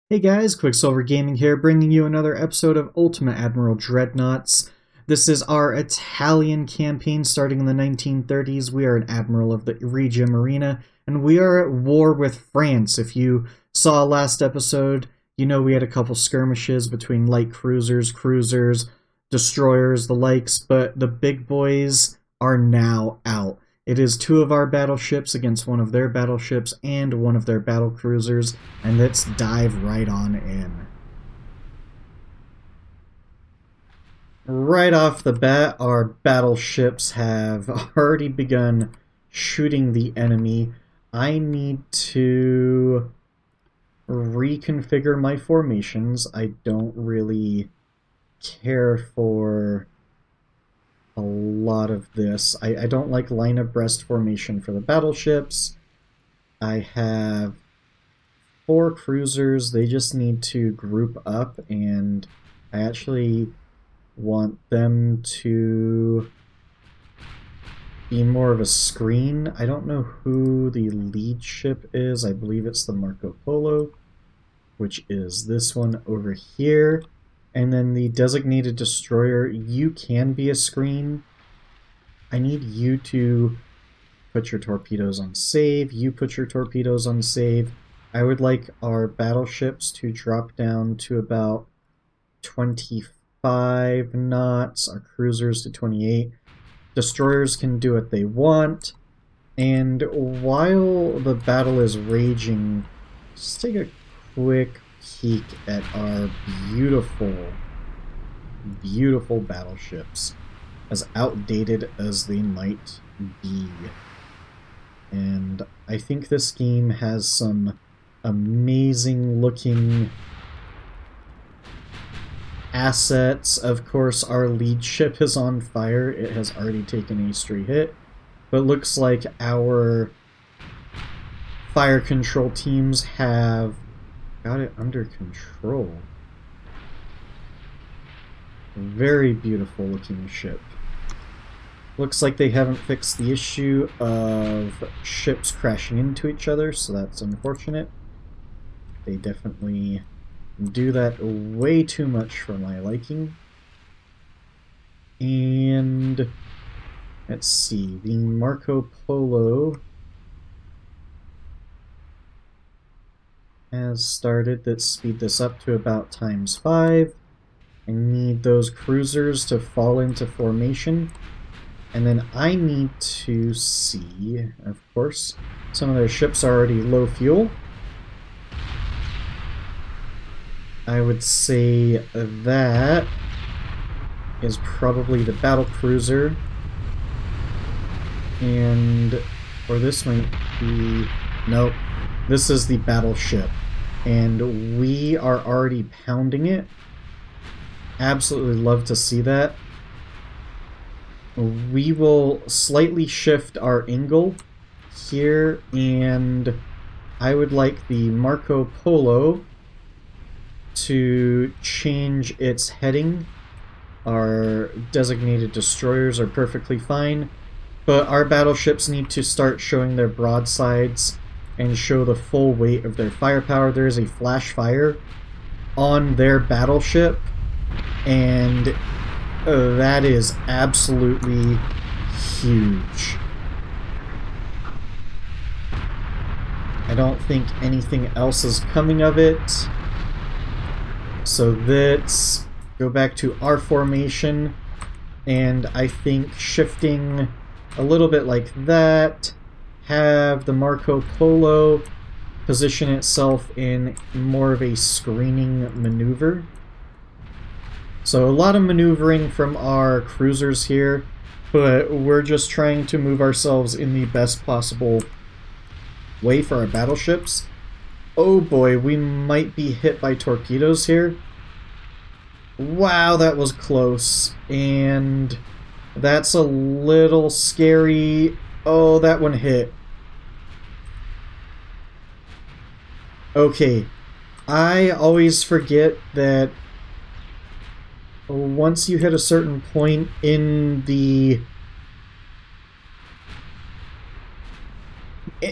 Hey guys, Quicksilver Gaming here, bringing you another episode of Ultimate Admiral Dreadnoughts. This is our Italian campaign starting in the 1930s. We are an admiral of the Regia Marina, and we are at war with France. If you saw last episode, you know we had a couple skirmishes between light cruisers, destroyers, the likes, but the big boys are now out. It is two of our battleships against one of their battleships and one of their battle cruisers, and let's dive right on in. Right off the bat, our battleships have already begun shooting the enemy. I need to reconfigure my formations. I don't really care for a lot of this. I don't like line abreast formation for the battleships. I have 4 cruisers. They just need to group up, and I actually want them to be more of a screen. I don't know who the lead ship is. I believe it's the Marco Polo, which is this one over here. And then the designated destroyer, you can be a screen. I need you to put your torpedoes on save. You put your torpedoes on save. I would like our battleships to drop down to about 25 knots, our cruisers to 28. Destroyers can do what they want. And while the battle is raging, just take a quick peek at our beautiful battleships, as outdated as they might be. And I think this game has some amazing looking assets. Of course, our lead ship is on fire. It has already taken a straight hit, but looks like our fire control teams have got it under control. Very beautiful looking ship. Looks like they haven't fixed the issue of ships crashing into each other, so that's unfortunate. They definitely do that way too much for my liking. And let's see, the Marco Polo has started. Let's speed this up to about ×5. I need those cruisers to fall into formation. And then I need to see, of course, some of their ships are already low fuel. I would say that is probably the battle cruiser. Or this might be, nope, this is the battleship. And we are already pounding it. Absolutely love to see that. We will slightly shift our angle here, and I would like the Marco Polo to change its heading. Our designated destroyers are perfectly fine, but our battleships need to start showing their broadsides and show the full weight of their firepower. There is a flash fire on their battleship, and that is absolutely huge. I don't think anything else is coming of it. So let's go back to our formation, and I think shifting a little bit like that, have the Marco Polo position itself in more of a screening maneuver. So a lot of maneuvering from our cruisers here, but we're just trying to move ourselves in the best possible way for our battleships. Oh boy, we might be hit by torpedoes here. Wow, that was close. And that's a little scary. Oh, that one hit. Okay, I always forget that once you hit a certain point in the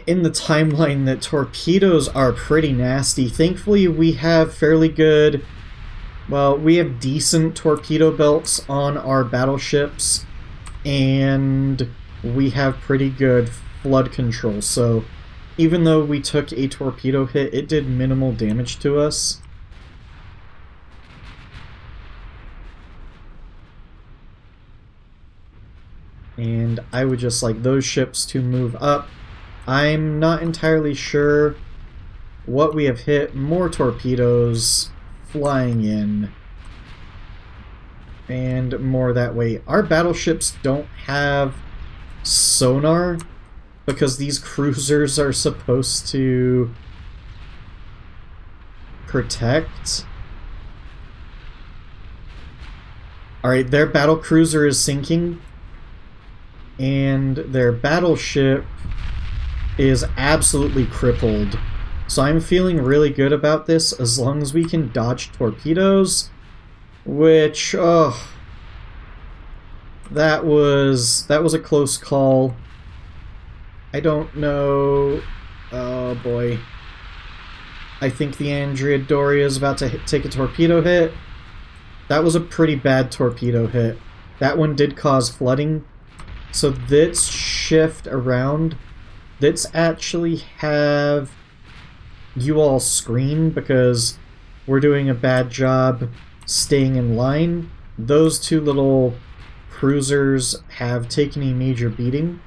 in the timeline that torpedoes are pretty nasty. Thankfully, we have fairly good... Well, we have decent torpedo belts on our battleships, and we have pretty good flood control, so even though we took a torpedo hit, it did minimal damage to us. And I would just like those ships to move up. I'm not entirely sure what we have hit. More torpedoes flying in. And more that way. Our battleships don't have sonar because these cruisers are supposed to protect. Alright, their battle cruiser is sinking. And their battleship is absolutely crippled. So I'm feeling really good about this as long as we can dodge torpedoes, which, oh, that was a close call. I don't know. Oh boy. I think the Andrea Doria is about to take a torpedo hit. That was a pretty bad torpedo hit. That one did cause flooding. So let's shift around. Let's actually have you all screen because we're doing a bad job staying in line. Those two little cruisers have taken a major beating.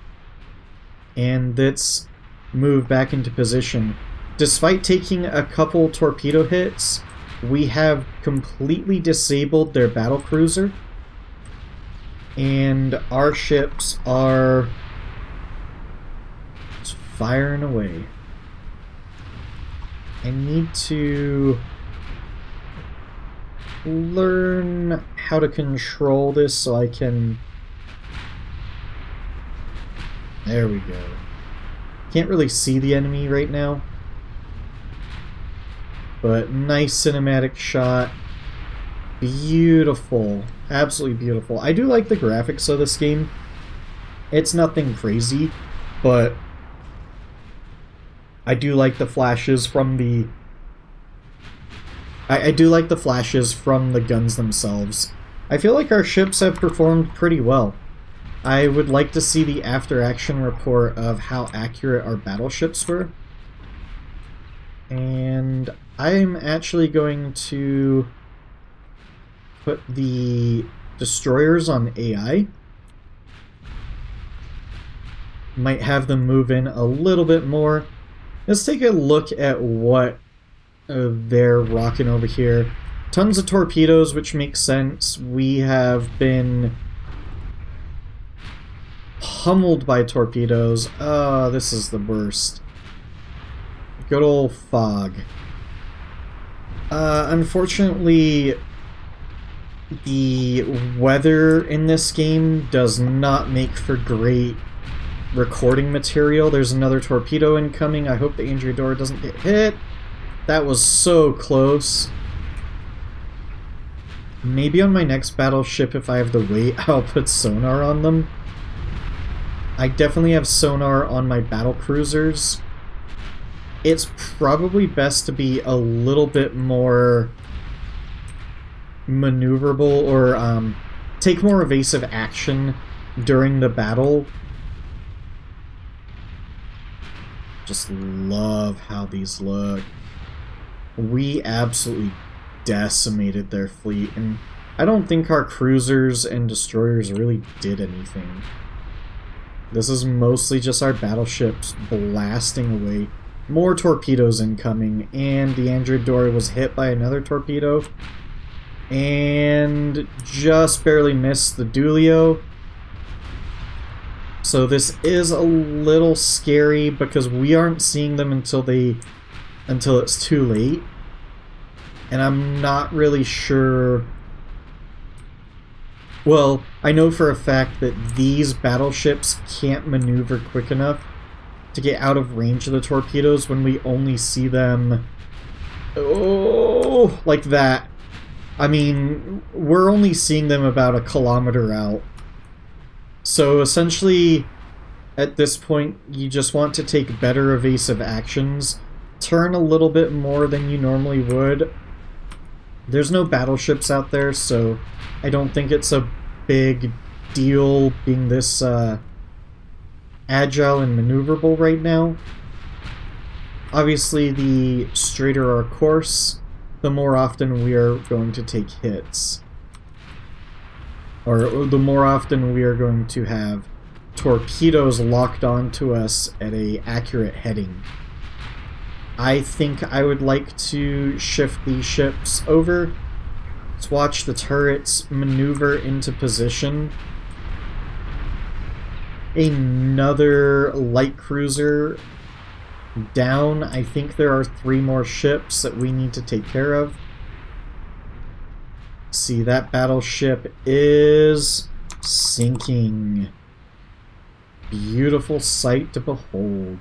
And let's move back into position. Despite taking a couple torpedo hits, we have completely disabled their battle cruiser. And our ships are just firing away. I need to learn how to control this so I can... There we go. Can't really see the enemy right now. But nice cinematic shot. Beautiful. Absolutely beautiful. I do like the graphics of this game. It's nothing crazy, but I do like the flashes from the... I do like the flashes from the guns themselves. I feel like our ships have performed pretty well. I would like to see the after-action report of how accurate our battleships were. And I'm actually going to put the destroyers on AI. Might have them move in a little bit more. Let's take a look at what they're rocking over here. Tons of torpedoes, which makes sense. We have been pummeled by torpedoes. Oh, this is the worst. Good old fog. Unfortunately, the weather in this game does not make for great recording material. There's another torpedo incoming. I hope the Andrea Doria doesn't get hit. That was so close. Maybe on my next battleship, if I have the weight, I'll put sonar on them. I definitely have sonar on my battle cruisers. It's probably best to be a little bit more maneuverable or take more evasive action during the battle. Just love how these look. We absolutely decimated their fleet, and I don't think our cruisers and destroyers really did anything. This is mostly just our battleships blasting away. More torpedoes incoming, and the Andrea Doria was hit by another torpedo. And just barely missed the Dulio. So this is a little scary because we aren't seeing them until it's too late. And I'm not really sure... Well, I know for a fact that these battleships can't maneuver quick enough to get out of range of the torpedoes when we only see them... Oh, like that. I mean, we're only seeing them about a kilometer out. So essentially, At this point, you just want to take better evasive actions, turn a little bit more than you normally would. There's no battleships out there, so I don't think it's a big deal being this agile and maneuverable right now. Obviously, the straighter our course, the more often we are going to take hits. Or the more often we are going to have torpedoes locked onto us at an accurate heading. I think I would like to shift these ships over. Let's watch the turrets maneuver into position. Another light cruiser down. I think there are 3 more ships that we need to take care of. See, that battleship is sinking. Beautiful sight to behold.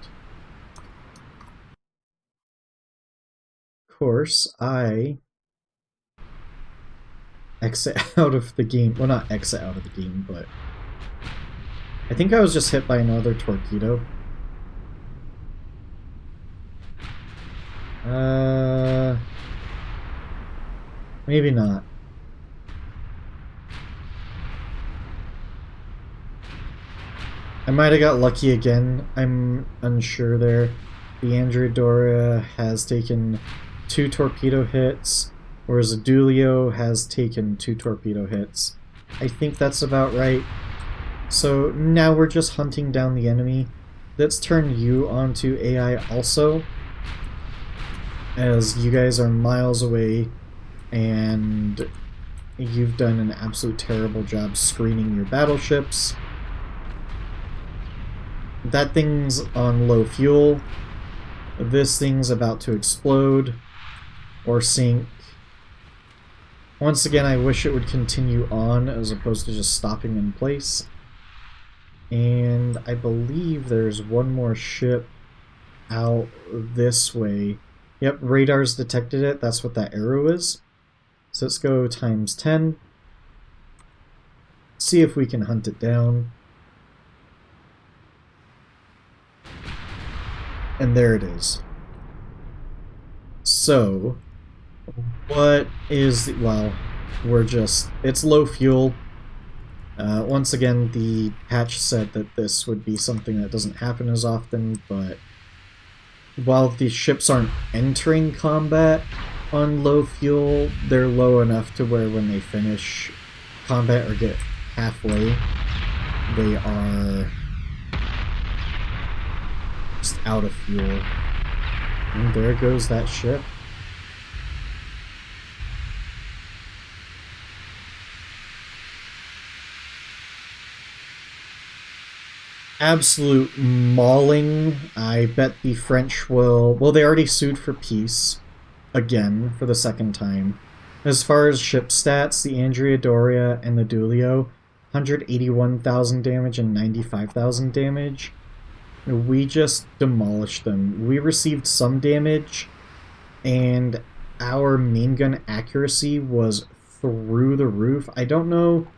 Of course, I exit out of the game. Well, not exit out of the game, but I think I was just hit by another torpedo. Maybe not. I might have got lucky again. I'm unsure there. The Andrea has taken 2 torpedo hits, whereas a Dulio has taken 2 torpedo hits. I think that's about right. So now we're just hunting down the enemy. Let's turn you onto AI also, as you guys are miles away and you've done an absolute terrible job screening your battleships. That thing's on low fuel. This thing's about to explode or sink. Once again, I wish it would continue on as opposed to just stopping in place. And I believe there's one more ship out this way. Yep, radar's detected it. That's what that arrow is. So let's go times 10. See if we can hunt it down. And there it is. So, what is the, well, it's low fuel. Once again, the patch said that this would be something that doesn't happen as often, but while the ships aren't entering combat on low fuel, they're low enough to where when they finish combat or get halfway, they are just out of fuel. And there goes that ship. Absolute mauling. I bet the French will... Well, they already sued for peace. Again, for the 2nd time. As far as ship stats, the Andrea Doria and the Dulio, 181,000 damage and 95,000 damage. We just demolished them. We received some damage, and our main gun accuracy was through the roof. I don't know,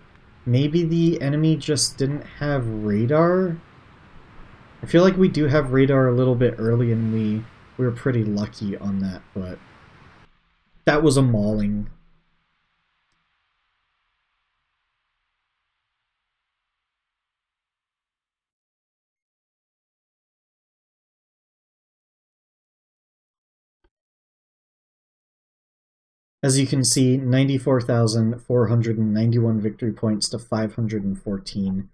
maybe the enemy just didn't have radar? I feel like we do have radar a little bit early, and we were pretty lucky on that, but that was a mauling. As you can see, 94,491 victory points to 514.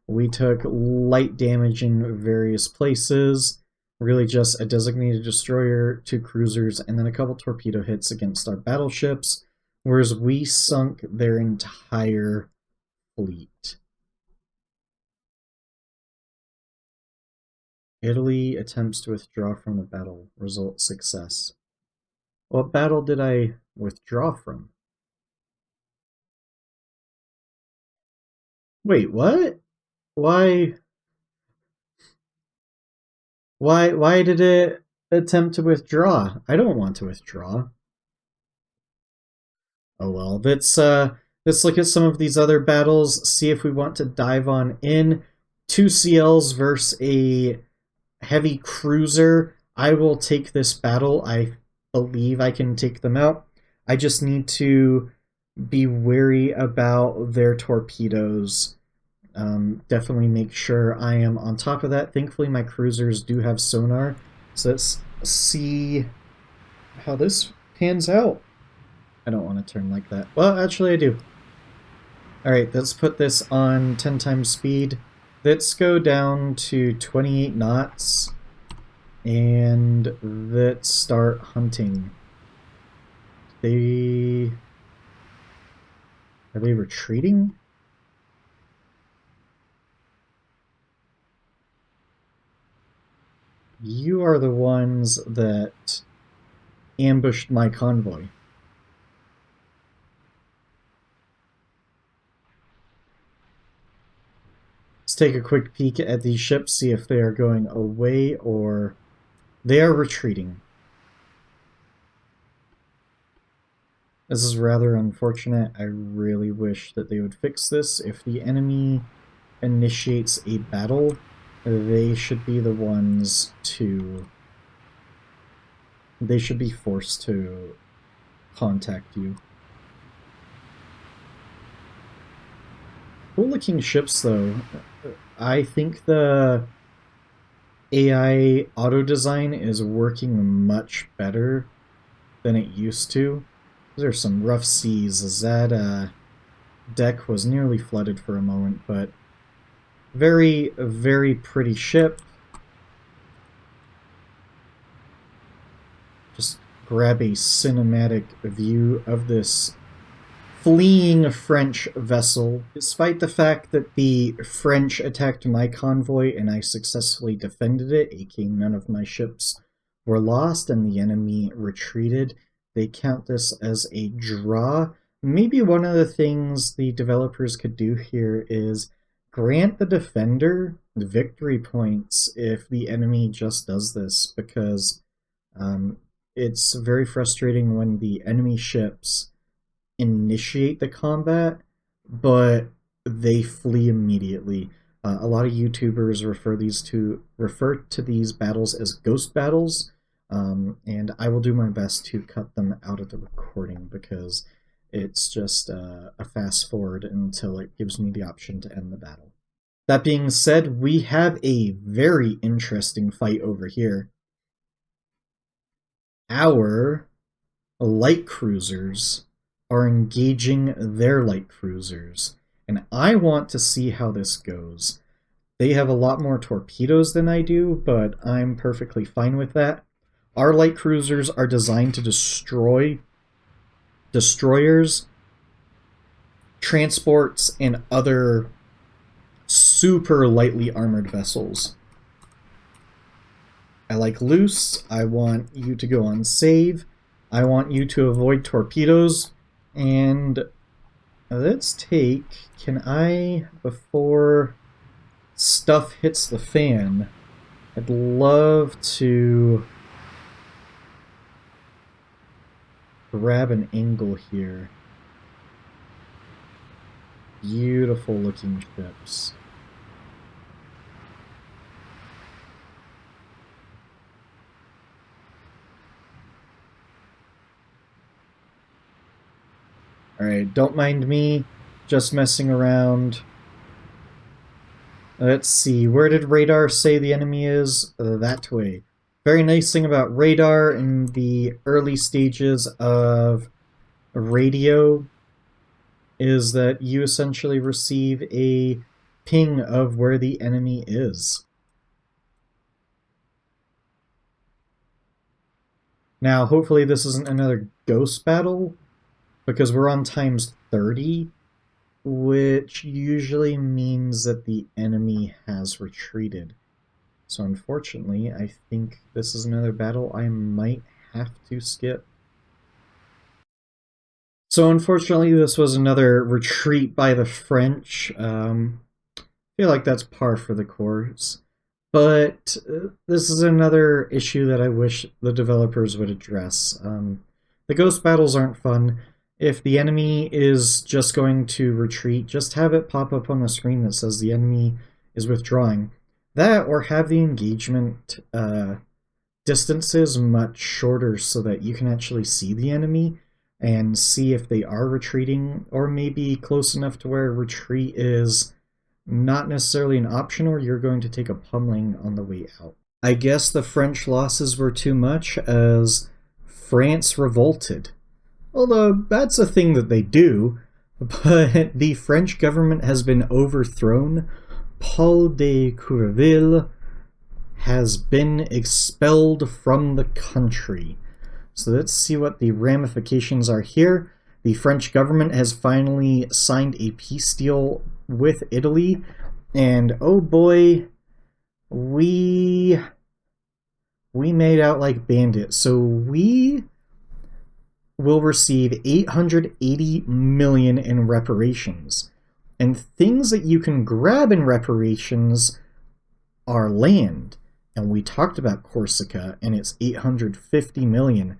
We took light damage in various places, really just a designated destroyer, 2 cruisers, and then a couple torpedo hits against our battleships, whereas we sunk their entire fleet. Italy attempts to withdraw from the battle. Result success. What battle did I withdraw from? Wait, what? Why did it attempt to withdraw? I don't want to withdraw. Oh well, let's look at some of these other battles, see if we want to dive on in. 2 CLs versus a heavy cruiser. I will take this battle. I believe I can take them out. I just need to be wary about their torpedoes. Definitely make sure I am on top of that. Thankfully, my cruisers do have sonar, so let's see how this pans out. I don't want to turn like that. Well, actually, I do. Alright, let's put this on 10 times speed. Let's go down to 28 knots, and let's start hunting. Are they retreating? You are the ones that ambushed my convoy. Let's take a quick peek at these ships, see if they are going away or they are retreating. This is rather unfortunate. I really wish that they would fix this. If the enemy initiates a battle, they should be the ones to... They should be forced to contact you. Cool looking ships, though. I think the AI auto design is working much better than it used to. There's some rough seas, as that deck was nearly flooded for a moment, but very, very pretty ship. Just grab a cinematic view of this fleeing French vessel. Despite the fact that the French attacked my convoy and I successfully defended it, aka none of my ships were lost and the enemy retreated, they count this as a draw. Maybe one of the things the developers could do here is grant the defender victory points if the enemy just does this, because it's very frustrating when the enemy ships initiate the combat, but they flee immediately. A lot of YouTubers refer to these battles as ghost battles, and I will do my best to cut them out of the recording because it's just a fast forward until it gives me the option to end the battle. That being said, we have a very interesting fight over here. Our light cruisers are engaging their light cruisers, and I want to see how this goes. They have a lot more torpedoes than I do, but I'm perfectly fine with that. Our light cruisers are designed to destroy destroyers, transports, and other super lightly armored vessels. I like loose. I want you to go on save. I want you to avoid torpedoes. And let's take, can I, before stuff hits the fan, I'd love to grab an angle here. Beautiful looking ships. Alright, don't mind me, just messing around. Let's see, where did radar say the enemy is? That way. Very nice thing about radar in the early stages of radio is that you essentially receive a ping of where the enemy is. Now, hopefully this isn't another ghost battle, because we're on times 30, which usually means that the enemy has retreated. So unfortunately, I think this is another battle I might have to skip. So unfortunately, this was another retreat by the French. I feel like that's par for the course. But this is another issue that I wish the developers would address. The ghost battles aren't fun. If the enemy is just going to retreat, just have it pop up on the screen that says the enemy is withdrawing. That, or have the engagement distances much shorter so that you can actually see the enemy and see if they are retreating, or maybe close enough to where retreat is not necessarily an option, or you're going to take a pummeling on the way out. I guess the French losses were too much as France revolted. Although that's a thing that they do, but the French government has been overthrown. Paul de Courville has been expelled from the country. So let's see what the ramifications are here. The French government has finally signed a peace deal with Italy, and oh boy, we made out like bandits. So we will receive 880 million in reparations. And things that you can grab in reparations are land. And we talked about Corsica, and it's 850 million.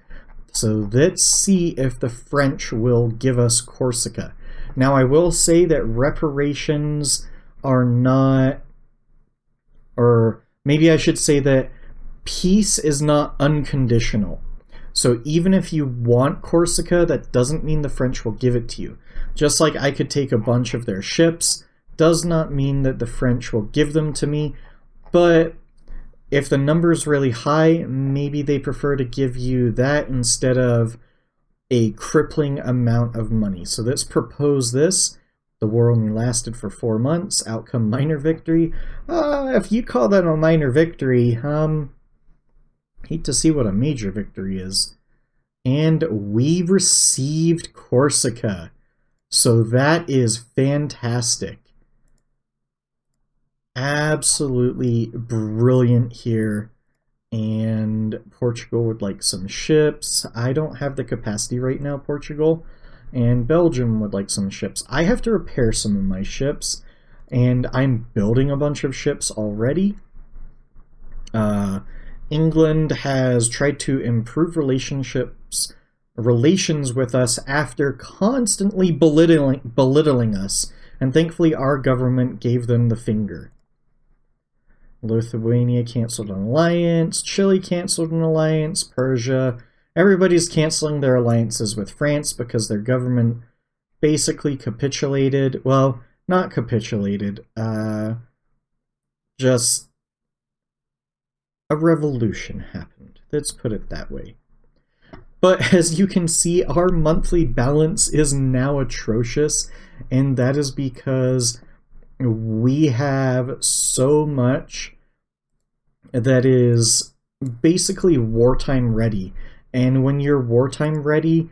So let's see if the French will give us Corsica. Now, I will say that reparations are not, or maybe I should say that peace is not unconditional. So even if you want Corsica, that doesn't mean the French will give it to you. Just like I could take a bunch of their ships, does not mean that the French will give them to me. But if the number is really high, maybe they prefer to give you that instead of a crippling amount of money. So let's propose this. The war only lasted for 4 months. Outcome minor victory. If you call that a minor victory, hate to see what a major victory is. And we received Corsica. So that is fantastic. Absolutely brilliant here. And Portugal would like some ships. I don't have the capacity right now, Portugal. And Belgium would like some ships. I have to repair some of my ships, and I'm building a bunch of ships already. England has tried to improve relations with us after constantly belittling us, and thankfully our government gave them the finger. Lithuania canceled an alliance, Chile canceled an alliance, Persia. Everybody's canceling their alliances with France because their government basically capitulated. Well, not capitulated, just a revolution happened. Let's put it that way. But as you can see, our monthly balance is now atrocious, and that is because we have so much that is basically wartime ready. And when you're wartime ready,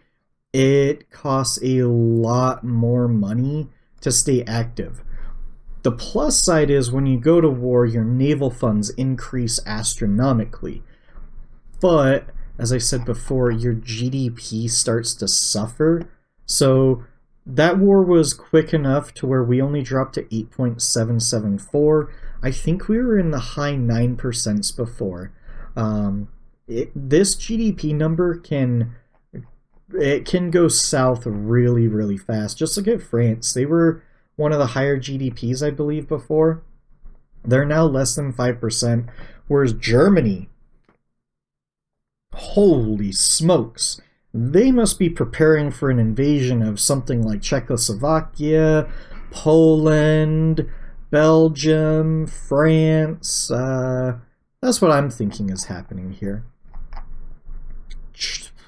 it costs a lot more money to stay active. The plus side is when you go to war, your naval funds increase astronomically. But, as I said before, your GDP starts to suffer. So that war was quick enough to where we only dropped to 8.774. I think we were in the high 9% before. This GDP number can go south really, really fast. Just look at France. They were one of the higher GDPs, I believe, before. They're now less than 5%, whereas Germany, holy smokes, they must be preparing for an invasion of something like Czechoslovakia, Poland, Belgium, France. That's what I'm thinking is happening here.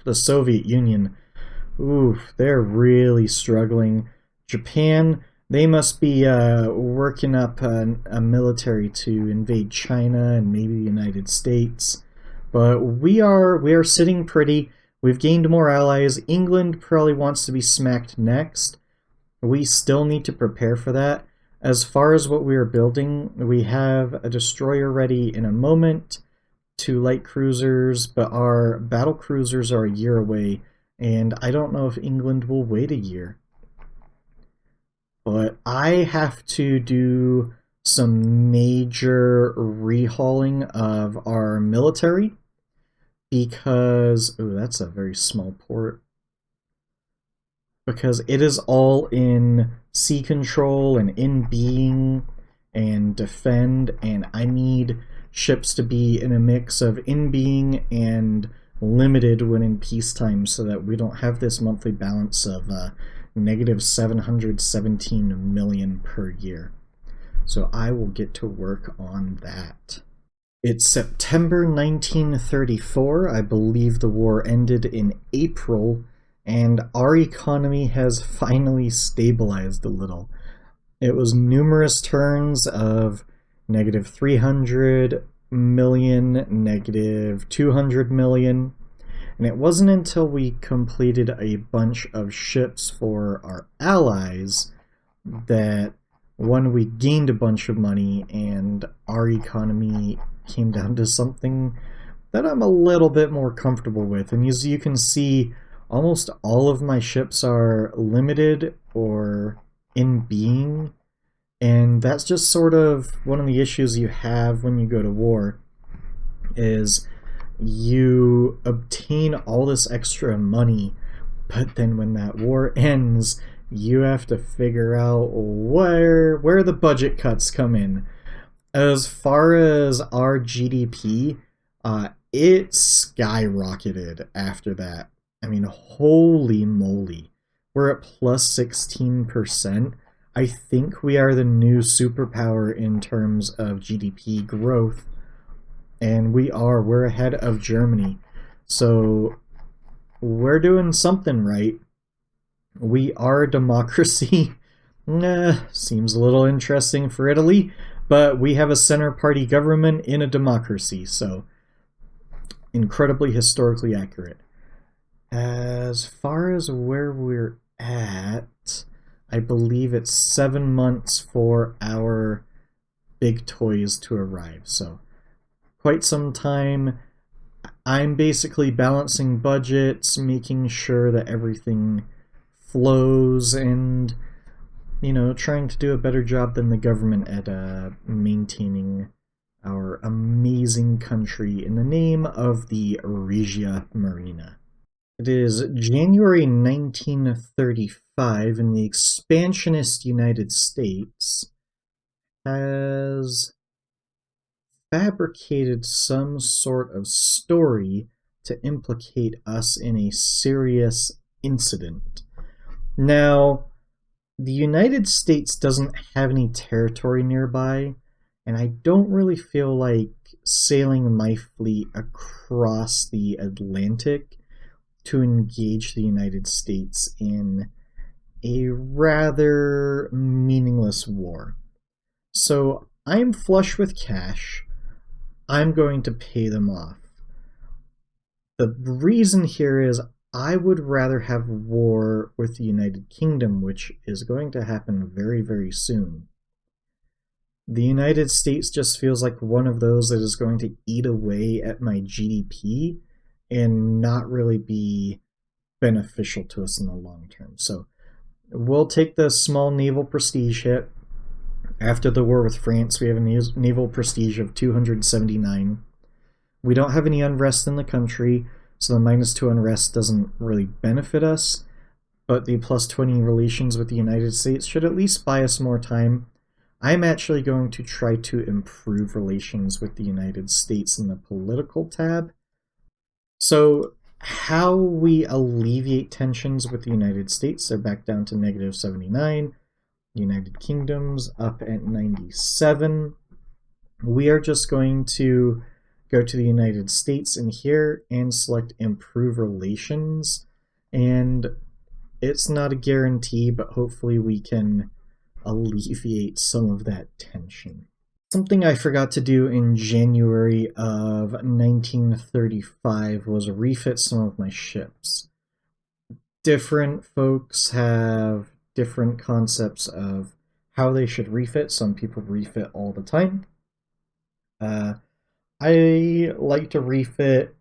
The Soviet Union, oof, they're really struggling. Japan, they must be working up a military to invade China and maybe the United States. But we are sitting pretty. We've gained more allies. England probably wants to be smacked next. We still need to prepare for that. As far as what we are building, we have a destroyer ready in a moment, 2 light cruisers, but our battle cruisers are a year away, and I don't know if England will wait a year. But I have to do some major rehauling of our military because, oh, that's a very small port. Because it is all in sea control and in being, and defend, and I need ships to be in a mix of in-being and limited when in peacetime so that we don't have this monthly balance of negative 717 million per year. So I will get to work on that. It's September 1934. I believe the war ended in April, and our economy has finally stabilized a little. It was numerous turns of negative 300 million, negative 200 million, and it wasn't until we completed a bunch of ships for our allies that, one, we gained a bunch of money and our economy came down to something that I'm a little bit more comfortable with. And as you can see, almost all of my ships are limited or in being, and that's just sort of one of the issues you have when you go to war, is you obtain all this extra money, but then when that war ends, you have to figure out where the budget cuts come in. As far as our GDP, it skyrocketed after that. I mean, holy moly. We're at plus 16%. I think we are the new superpower in terms of GDP growth. And we're ahead of Germany. So we're doing something right. We are a democracy. Seems a little interesting for Italy, but we have a center party government in a democracy, so incredibly historically accurate. As far as where we're at, I believe it's 7 months for our big toys to arrive, so quite some time. I'm basically balancing budgets, making sure that everything flows, and, you know, trying to do a better job than the government at maintaining our amazing country in the name of the Regia Marina. It is January 1935, and the expansionist United States has fabricated some sort of story to implicate us in a serious incident. Now, the United States doesn't have any territory nearby, and I don't really feel like sailing my fleet across the Atlantic to engage the United States in a rather meaningless war. So I'm flush with cash. I'm going to pay them off. The reason here is I would rather have war with the United Kingdom, which is going to happen very, very soon. The United States just feels like one of those that is going to eat away at my GDP and not really be beneficial to us in the long term. So we'll take the small naval prestige hit. After the war with France, we have a naval prestige of 279. We don't have any unrest in the country, so the -2 unrest doesn't really benefit us, but the +20 relations with the United States should at least buy us more time. I'm actually going to try to improve relations with the United States in the political tab. So how we alleviate tensions with the United States, they're back down to -79. United Kingdom's up at 97. We are just going to go to the United States in here and select Improve Relations. And it's not a guarantee, but hopefully we can alleviate some of that tension. Something I forgot to do in January of 1935 was refit some of my ships. Different folks have different concepts of how they should refit. Some people refit all the time. I like to refit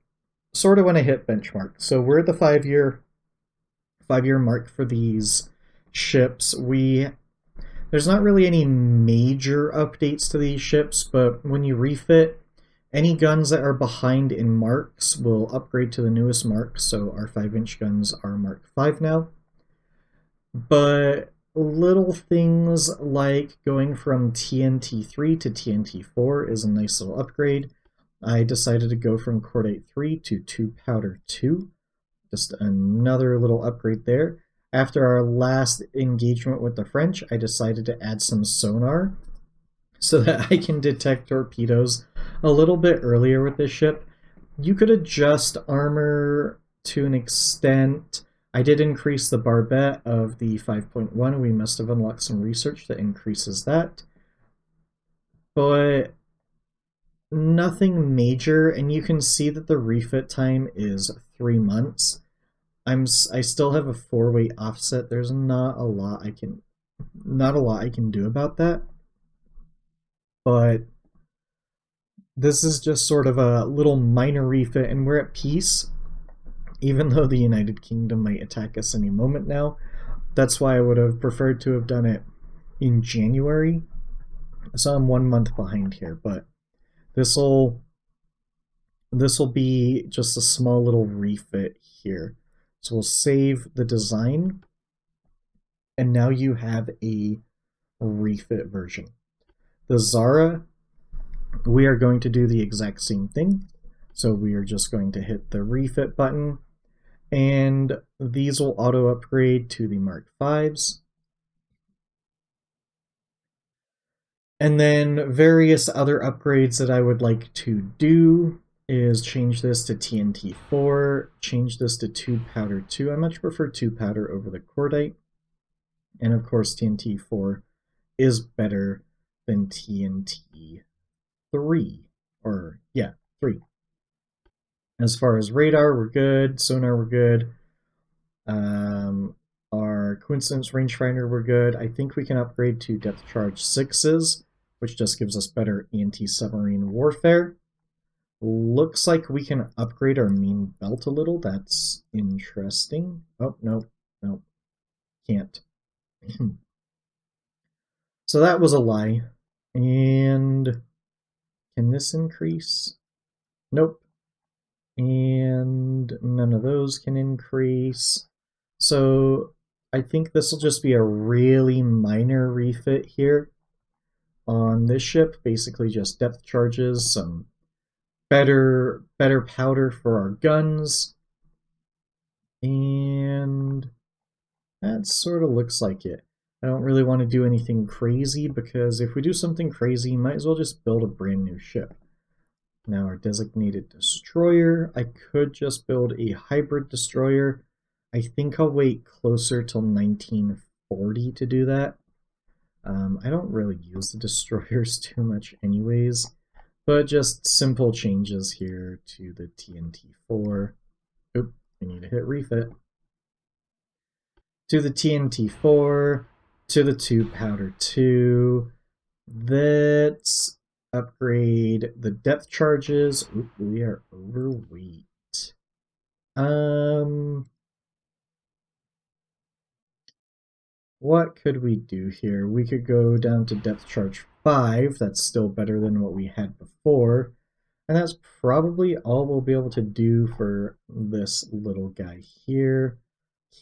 sort of when I hit benchmark. So we're at the 5-year mark for these ships. There's not really any major updates to these ships, but when you refit, any guns that are behind in marks will upgrade to the newest mark. So our 5-inch guns are Mark 5 now. But little things like going from TNT3 to TNT4 is a nice little upgrade. I decided to go from Cordite 3 to 2 Powder 2. Just another little upgrade there. After our last engagement with the French, I decided to add some sonar so that I can detect torpedoes a little bit earlier with this ship. You could adjust armor to an extent. I did increase the barbette of the 5.1. We must have unlocked some research that increases that. But nothing major, and you can see that the refit time is 3 months. I still have a 4-weight offset. There's not a lot I can do about that. But this is just sort of a little minor refit, and we're at peace, even though the United Kingdom might attack us any moment now. That's why I would have preferred to have done it in January. So I'm 1 month behind here, but this'll be just a small little refit here. So we'll save the design, and now you have a refit version. The Zara, we are going to do the exact same thing. So we are just going to hit the refit button, and these will auto upgrade to the Mark Vs. And then various other upgrades that I would like to do is change this to TNT4, change this to 2 Powder 2. I much prefer 2 Powder over the Cordite. And of course TNT4 is better than TNT3. Or, yeah, 3. As far as radar, we're good. Sonar, we're good. Our coincidence rangefinder, we're good. I think we can upgrade to depth charge 6s, which just gives us better anti-submarine warfare. Looks like we can upgrade our main belt a little. That's interesting. Oh, no. Can't. So that was a lie. And can this increase? Nope. And none of those can increase. So I think this will just be a really minor refit here on this ship. Basically just depth charges, some better powder for our guns, and that sort of looks like it. I don't really want to do anything crazy, because if we do something crazy, might as well just build a brand new ship. Now our designated destroyer, I could just build a hybrid destroyer. I think I'll wait closer till 1940 to do that. I don't really use the destroyers too much anyways, but just simple changes here to the TNT4. Oop, I need to hit refit. To the TNT4, to the 2 Powder 2. Let's upgrade the depth charges. Oop, we are overweight. What could we do here? We could go down to depth charge 5. That's still better than what we had before. And that's probably all we'll be able to do for this little guy here.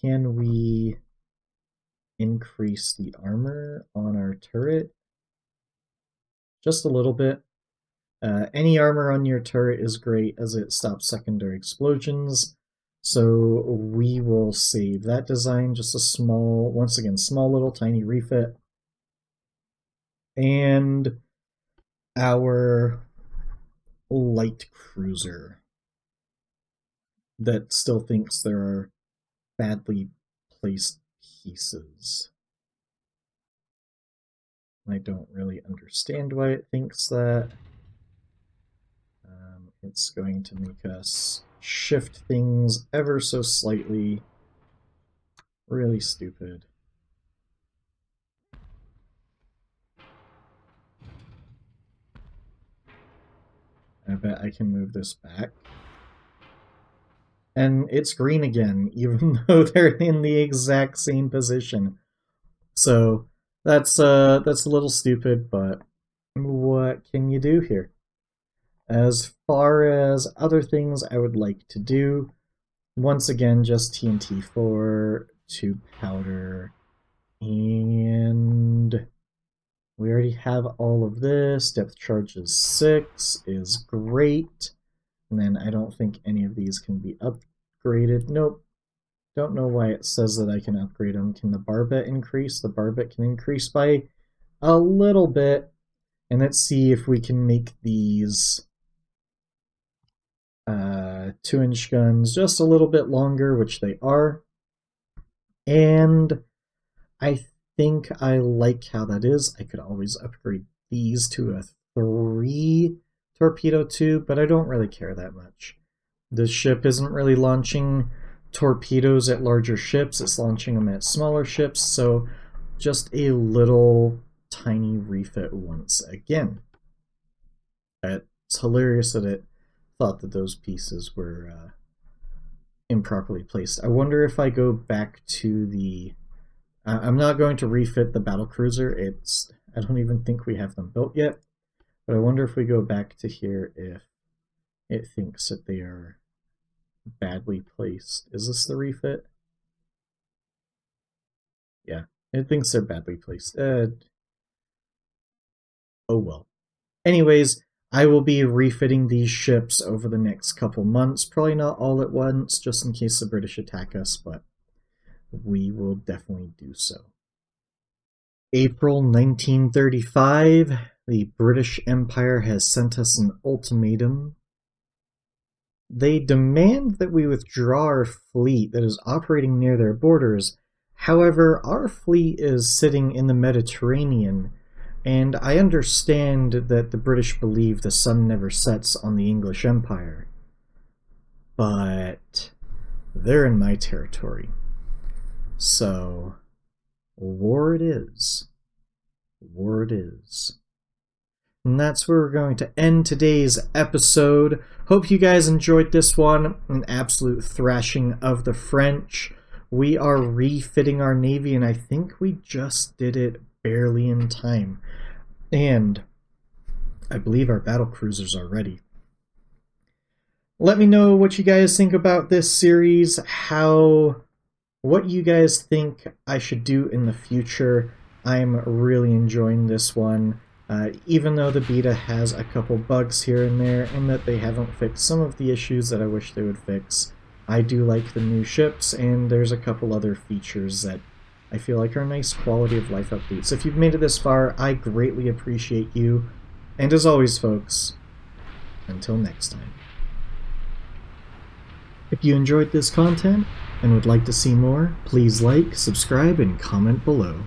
Can we increase the armor on our turret? Just a little bit. Any armor on your turret is great, as it stops secondary explosions. So we will save that design. Just a small, once again, small little tiny refit. And our light cruiser that still thinks there are badly placed pieces. I don't really understand why it thinks that. It's going to make us shift things ever so slightly. Really stupid. I bet I can move this back. And it's green again, even though they're in the exact same position. So that's a little stupid, but what can you do here? As far as other things I would like to do, once again, just TNT4, 2 Powder, And we already have all of this. Depth charge is 6, is great. And then I don't think any of these can be upgraded. Nope. Don't know why it says that I can upgrade them. Can the barbette increase? The barbette can increase by a little bit. And let's see if we can make these 2-inch guns just a little bit longer, which they are. And I think I like how that is. I could always upgrade these to a 3 torpedo tube, but I don't really care that much. This ship isn't really launching torpedoes at larger ships, it's launching them at smaller ships, so just a little tiny refit once again. It's hilarious that it thought that those pieces were improperly placed. I wonder if I go back to the... I'm not going to refit the battlecruiser. I don't even think we have them built yet, but I wonder if we go back to here if it thinks that they are badly placed. Is this the refit? Yeah, it thinks they're badly placed. Oh well. Anyways, I will be refitting these ships over the next couple months. Probably not all at once, just in case the British attack us, but we will definitely do so. April 1935, the British Empire has sent us an ultimatum. They demand that we withdraw our fleet that is operating near their borders. However, our fleet is sitting in the Mediterranean, and I understand that the British believe the sun never sets on the English Empire. But they're in my territory. So, war it is. War it is. And that's where we're going to end today's episode. Hope you guys enjoyed this one. An absolute thrashing of the French. We are refitting our navy, and I think we just did it barely in time. And I believe our battle cruisers are ready. Let me know what you guys think about this series, what you guys think I should do in the future. I'm really enjoying this one. Even though the beta has a couple bugs here and there, and that they haven't fixed some of the issues that I wish they would fix, I do like the new ships, and there's a couple other features that I feel like are nice quality of life updates. If you've made it this far, I greatly appreciate you, and as always folks, until next time. If you enjoyed this content and would like to see more, please like, subscribe, and comment below.